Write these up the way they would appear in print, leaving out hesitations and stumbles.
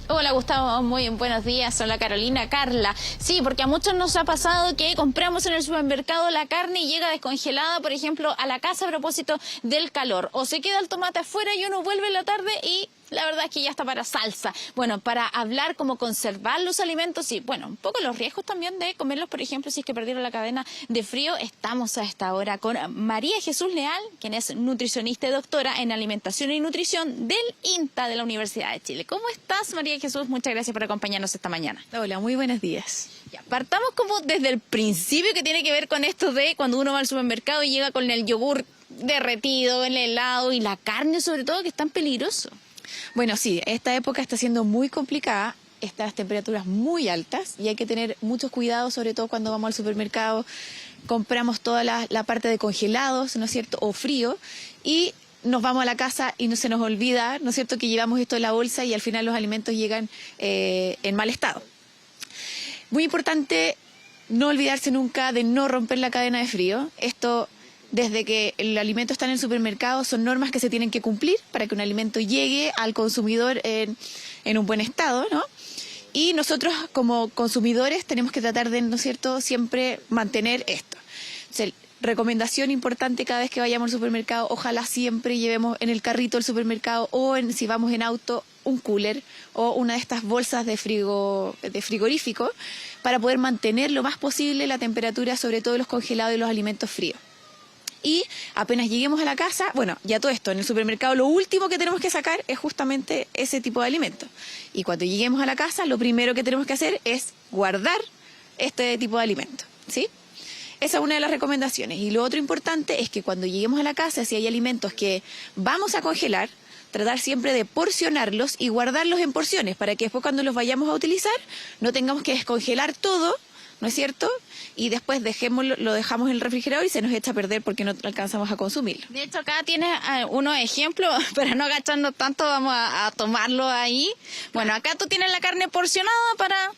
Hola Gustavo, muy buenos días, hola Carolina, Carla. Sí, porque a muchos nos ha pasado que compramos en el supermercado la carne y llega descongelada, por ejemplo, a la casa a propósito del calor. O se queda el tomate afuera y uno vuelve en la tarde y la verdad es que ya está para salsa. Bueno, para hablar cómo conservar los alimentos y, bueno, un poco los riesgos también de comerlos, por ejemplo, si es que perdieron la cadena de frío, estamos a esta hora con María Jesús Leal, quien es nutricionista y doctora en alimentación y nutrición del INTA de la Universidad de Chile. ¿Cómo estás, María Jesús? Muchas gracias por acompañarnos esta mañana. Hola, muy buenos días. Ya, partamos como desde el principio, que tiene que ver con esto de cuando uno va al supermercado y llega con el yogur derretido, el helado y la carne sobre todo, que es tan peligroso. Bueno, sí, esta época está siendo muy complicada, están las temperaturas muy altas y hay que tener muchos cuidados, sobre todo cuando vamos al supermercado, compramos toda la parte de congelados, ¿no es cierto?, o frío, y nos vamos a la casa y no se nos olvida, ¿no es cierto?, que llevamos esto en la bolsa y al final los alimentos llegan en mal estado. Muy importante no olvidarse nunca de no romper la cadena de frío. Esto, desde que el alimento está en el supermercado, son normas que se tienen que cumplir para que un alimento llegue al consumidor en un buen estado, ¿no? Y nosotros como consumidores tenemos que tratar de, ¿no es cierto?, siempre mantener esto. Entonces, recomendación importante cada vez que vayamos al supermercado, ojalá siempre llevemos en el carrito del supermercado o si vamos en auto, un cooler o una de estas bolsas de frigorífico para poder mantener lo más posible la temperatura, sobre todo de los congelados y los alimentos fríos. Y apenas lleguemos a la casa, bueno, ya todo esto, en el supermercado lo último que tenemos que sacar es justamente ese tipo de alimentos. Y cuando lleguemos a la casa, lo primero que tenemos que hacer es guardar este tipo de alimentos, ¿sí? Esa es una de las recomendaciones. Y lo otro importante es que cuando lleguemos a la casa, si hay alimentos que vamos a congelar, tratar siempre de porcionarlos y guardarlos en porciones para que después cuando los vayamos a utilizar no tengamos que descongelar todo, ¿no es cierto? Y después lo dejamos en el refrigerador y se nos echa a perder porque no alcanzamos a consumirlo. De hecho, acá tienes unos ejemplos, para no agacharnos tanto, vamos a tomarlo ahí. Bueno, acá tú tienes la carne porcionada para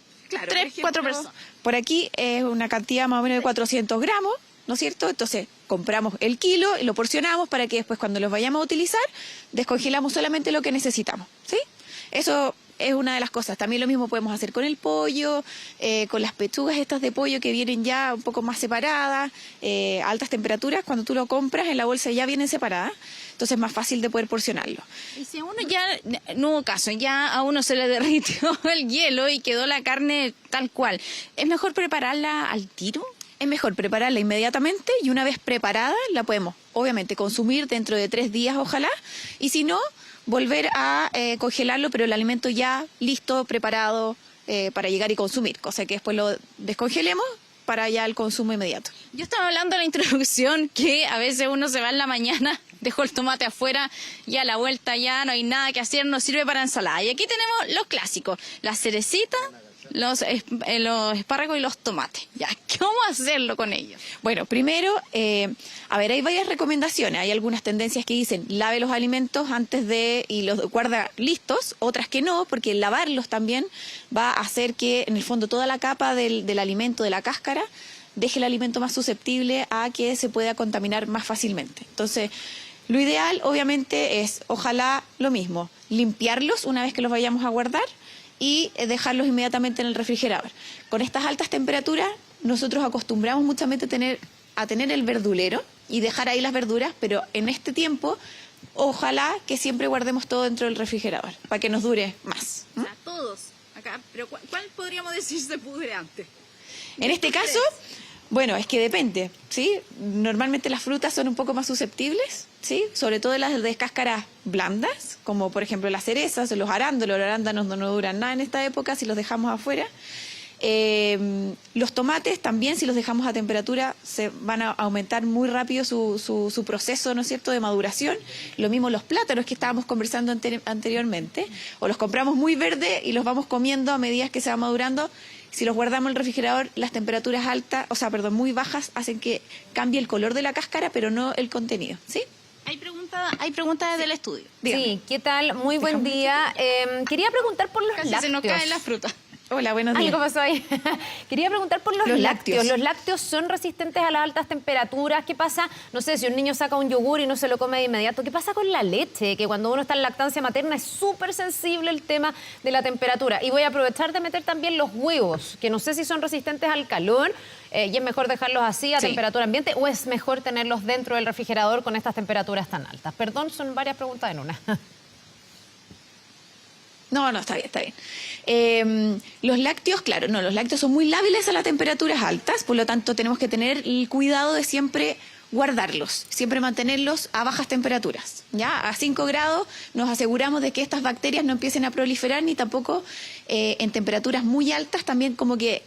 3, 4 personas. Por aquí es una cantidad más o menos de 400 gramos, ¿no es cierto? Entonces compramos el kilo y lo porcionamos para que después cuando los vayamos a utilizar, descongelamos solamente lo que necesitamos, ¿sí? Eso es una de las cosas. También lo mismo podemos hacer con el pollo, con las pechugas estas de pollo que vienen ya un poco más separadas, a altas temperaturas, cuando tú lo compras en la bolsa ya vienen separadas, entonces es más fácil de poder porcionarlo. Y si a uno ya, no hubo caso, ya a uno se le derritió el hielo y quedó la carne tal cual, ¿es mejor prepararla al tiro? Es mejor prepararla inmediatamente y una vez preparada la podemos, obviamente, consumir dentro de 3 días, ojalá, y si no, volver a congelarlo, pero el alimento ya listo, preparado para llegar y consumir, cosa que después lo descongelemos para ya el consumo inmediato. Yo estaba hablando en la introducción que a veces uno se va en la mañana, dejó el tomate afuera y a la vuelta ya no hay nada que hacer, no sirve para ensalada. Y aquí tenemos los clásicos, la cerecita, los espárragos y los tomates. Ya, ¿cómo hacerlo con ellos? Bueno, primero, hay varias recomendaciones. Hay algunas tendencias que dicen lave los alimentos antes y los guarda listos, otras que no, porque lavarlos también va a hacer que en el fondo toda la capa del alimento, de la cáscara, deje el alimento más susceptible a que se pueda contaminar más fácilmente. Entonces, lo ideal obviamente es, ojalá lo mismo, limpiarlos una vez que los vayamos a guardar y dejarlos inmediatamente en el refrigerador. Con estas altas temperaturas, nosotros acostumbramos muchamente a tener el verdulero y dejar ahí las verduras, pero en este tiempo, ojalá que siempre guardemos todo dentro del refrigerador, para que nos dure más. O sea, todos acá, pero ¿cuál podríamos decir se pudre antes? En este caso, bueno, es que depende, ¿sí? Normalmente las frutas son un poco más susceptibles, ¿sí? Sobre todo las de cáscaras blandas, como por ejemplo las cerezas, los arándanos no duran nada en esta época si los dejamos afuera. Los tomates también, si los dejamos a temperatura, se van a aumentar muy rápido su proceso, ¿no es cierto?, de maduración. Lo mismo los plátanos que estábamos conversando anteriormente, o los compramos muy verdes y los vamos comiendo a medida que se va madurando. Si los guardamos en el refrigerador, las temperaturas muy bajas, hacen que cambie el color de la cáscara, pero no el contenido, ¿sí? Hay preguntas desde el estudio. Dígame. Sí, ¿qué tal? Muy buen día. Quería preguntar por los Casi lácteos. se nos caen las frutas. Hola, buenos días. ¿Qué pasó ahí? Quería preguntar por los lácteos. ¿Los lácteos son resistentes a las altas temperaturas? ¿Qué pasa? No sé, si un niño saca un yogur y no se lo come de inmediato, ¿qué pasa con la leche? Que cuando uno está en lactancia materna es súper sensible el tema de la temperatura. Y voy a aprovechar de meter también los huevos, que no sé si son resistentes al calor y es mejor dejarlos así a temperatura ambiente, o es mejor tenerlos dentro del refrigerador con estas temperaturas tan altas. Perdón, son varias preguntas en una. No, está bien, está bien. Los lácteos, claro, no, los lácteos son muy lábiles a las temperaturas altas, por lo tanto tenemos que tener el cuidado de siempre guardarlos, siempre mantenerlos a bajas temperaturas, ¿ya? A 5 grados nos aseguramos de que estas bacterias no empiecen a proliferar, ni tampoco en temperaturas muy altas también como que,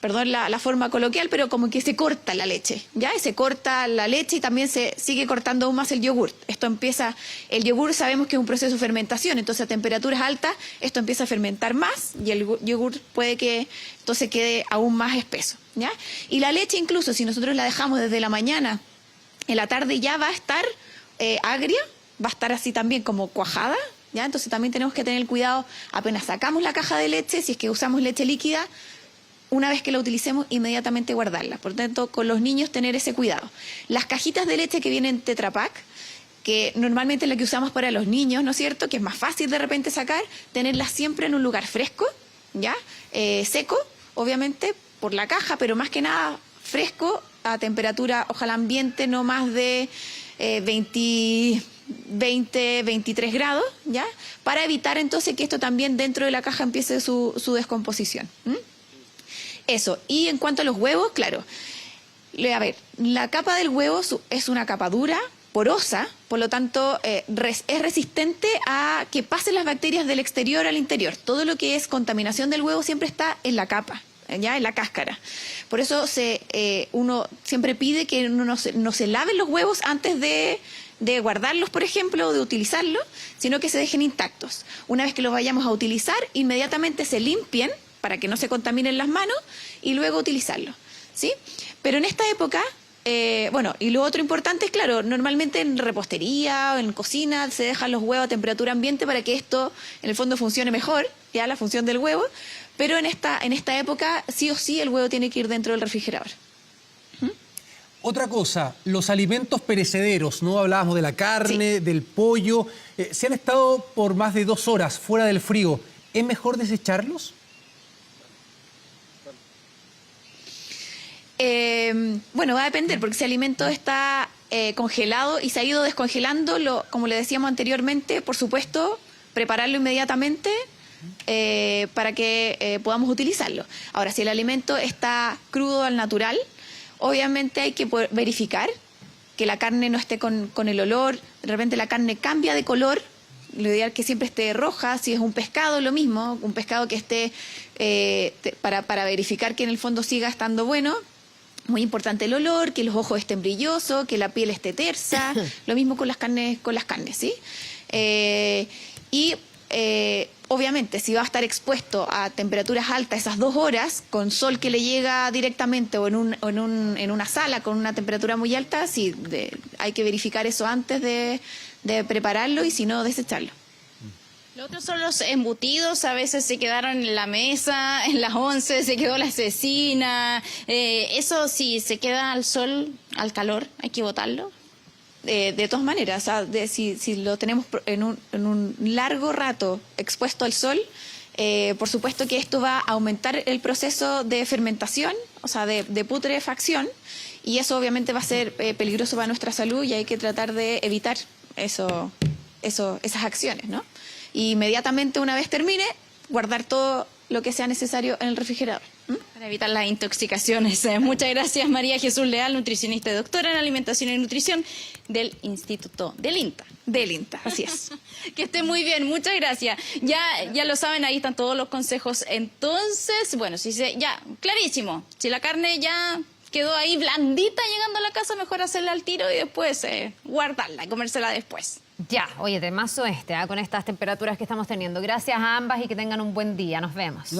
perdón la forma coloquial, pero como que se corta la leche, ¿ya? Se corta la leche y también se sigue cortando aún más el yogur. El yogur sabemos que es un proceso de fermentación, entonces a temperaturas altas esto empieza a fermentar más y el yogur puede que entonces quede aún más espeso, ¿ya? Y la leche incluso, si nosotros la dejamos desde la mañana, en la tarde ya va a estar agria, va a estar así también como cuajada, ¿ya? Entonces también tenemos que tener cuidado apenas sacamos la caja de leche, si es que usamos leche líquida, una vez que la utilicemos, inmediatamente guardarla. Por tanto, con los niños tener ese cuidado. Las cajitas de leche que vienen en Tetra Pak, que normalmente es la que usamos para los niños, ¿no es cierto?, que es más fácil de repente sacar, tenerlas siempre en un lugar fresco, ¿ya? Seco, obviamente, por la caja, pero más que nada fresco, a temperatura, ojalá ambiente, no más de 20, 23 grados, ¿ya? Para evitar entonces que esto también dentro de la caja empiece su descomposición. Eso, y en cuanto a los huevos, claro, a ver, la capa del huevo es una capa dura, porosa, por lo tanto es resistente a que pasen las bacterias del exterior al interior. Todo lo que es contaminación del huevo siempre está en la capa, ya en la cáscara. Por eso uno siempre pide que uno no se laven los huevos antes de guardarlos, por ejemplo, o de utilizarlos, sino que se dejen intactos. Una vez que los vayamos a utilizar, inmediatamente se limpien, para que no se contaminen las manos, y luego utilizarlo, ¿sí? Pero en esta época, y lo otro importante es, claro, normalmente en repostería o en cocina se dejan los huevos a temperatura ambiente para que esto, en el fondo, funcione mejor, ya la función del huevo, pero en esta época, sí o sí, el huevo tiene que ir dentro del refrigerador. Otra cosa, los alimentos perecederos, ¿no? Hablábamos de la carne, del pollo, si han estado por más de 2 horas fuera del frío, ¿es mejor desecharlos? Va a depender, porque si el alimento está congelado y se ha ido descongelando, como le decíamos anteriormente, por supuesto, prepararlo inmediatamente para que podamos utilizarlo. Ahora, si el alimento está crudo al natural, obviamente hay que verificar que la carne no esté con el olor. De repente la carne cambia de color, lo ideal es que siempre esté roja. Si es un pescado, lo mismo, un pescado que esté para verificar que en el fondo siga estando bueno. Muy importante el olor, que los ojos estén brillosos, que la piel esté tersa, lo mismo con las carnes, ¿sí? Obviamente, si va a estar expuesto a temperaturas altas esas 2 horas, con sol que le llega directamente o en una sala con una temperatura muy alta, sí, hay que verificar eso antes de prepararlo y si no, desecharlo. Lo otro son los embutidos, a veces se quedaron en la mesa, en las 11 se quedó la cecina. Eso sí, se queda al sol, al calor, hay que botarlo. De todas maneras, si lo tenemos en un largo rato expuesto al sol, por supuesto que esto va a aumentar el proceso de fermentación, o sea, de putrefacción, y eso obviamente va a ser peligroso para nuestra salud y hay que tratar de evitar esas acciones, ¿no? Y inmediatamente, una vez termine, guardar todo lo que sea necesario en el refrigerador. Para evitar las intoxicaciones. Muchas gracias, María Jesús Leal, nutricionista y doctora en alimentación y nutrición del Instituto del INTA. Del INTA, así es. Que esté muy bien, muchas gracias. Ya lo saben, ahí están todos los consejos. Entonces, bueno, clarísimo. Si la carne ya quedó ahí blandita llegando a la casa, mejor hacerla al tiro y después guardarla, comérsela después. Ya, oye, temazo con estas temperaturas que estamos teniendo. Gracias a ambas y que tengan un buen día. Nos vemos.